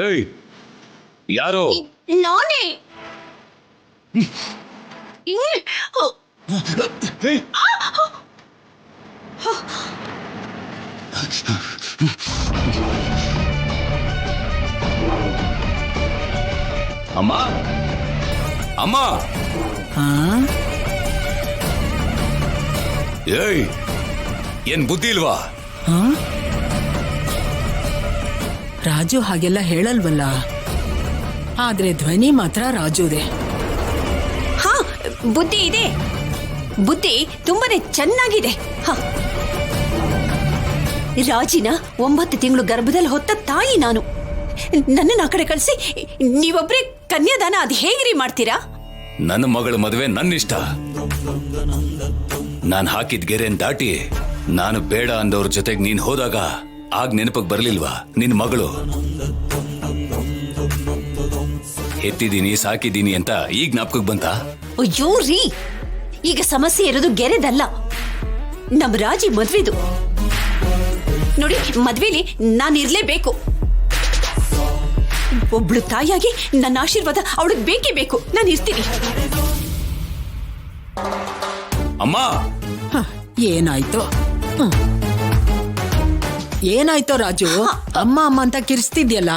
ಏಯ್ ಯಾರೋ? ನಾನೇ. ಅಮ್ಮ ಅಮ್ಮ ಏಯ್ ಏನ್ ಬುದ್ಧಿ ಇಲ್ವಾ? ರಾಜು ಹಾಗೆಲ್ಲ ಹೇಳಲ್ವಲ್ಲ, ಆದ್ರೆ ಧ್ವನಿ ಮಾತ್ರ ರಾಜುದೇ. ಹಾ, ಬುದ್ಧಿ ಇದೆ. ಬುದ್ಧಿ ತುಂಬಾನೇ ಚೆನ್ನಾಗಿದೆ. ರಾಜಿನ 9 ತಿಂಗಳು ಗರ್ಭದಲ್ಲಿ ಹೊತ್ತ ತಾಯಿ ನಾನು. ನನ್ನನ್ನು ಆ ಕಡೆ ಕಳಿಸಿ ನೀವೊಬ್ರೇ ಕನ್ಯಾದಾನ ಅದು ಹೇಗ್ರಿ ಮಾಡ್ತೀರಾ? ನನ್ನ ಮಗಳ ಮದುವೆ ನನ್ನಿಷ್ಟ. ನಾನು ಹಾಕಿದ ಗೆರೆನ್ ದಾಟಿ ನಾನು ಬೇಡ ಅಂದವ್ರ ಜೊತೆಗೆ ನೀನ್ ಹೋದಾಗ ಆಗ ನೆನಪಕ್ಕೆ ಬರ್ಲಿಲ್ವಾ ನಿನ್ ಮಗಳು? ಹೆತ್ತಿದೀನಿ ಸಾಕಿದೀನಿ ಅಂತ ಈಗ ಜ್ಞಾಪಕಕ್ಕೆ ಬಂತ? ಅಯ್ಯೋ ರೀ, ಈಗ ಸಮಸ್ಯೆ ಇರೋದು ಗೆರೆದಲ್ಲ, ನಮ್ ರಾಜಿ ಮದ್ವೆದು. ನೋಡಿ, ಮದ್ವೆಲಿ ನಾನು ಇರ್ಲೇಬೇಕು. ಒಬ್ಳು ತಾಯಿಯಾಗಿ ನನ್ನ ಆಶೀರ್ವಾದ ಅವಳಿಗೆ ಬೇಕೇ ಬೇಕು. ನಾನು ಇರ್ತೀನಿ. ಅಮ್ಮ ಏನಾಯ್ತು? ಏನಾಯ್ತೋ ರಾಜು? ಅಮ್ಮ ಅಮ್ಮ ಅಂತ ಕಿರಿಸ್ತಿದ್ಯಲ್ಲ.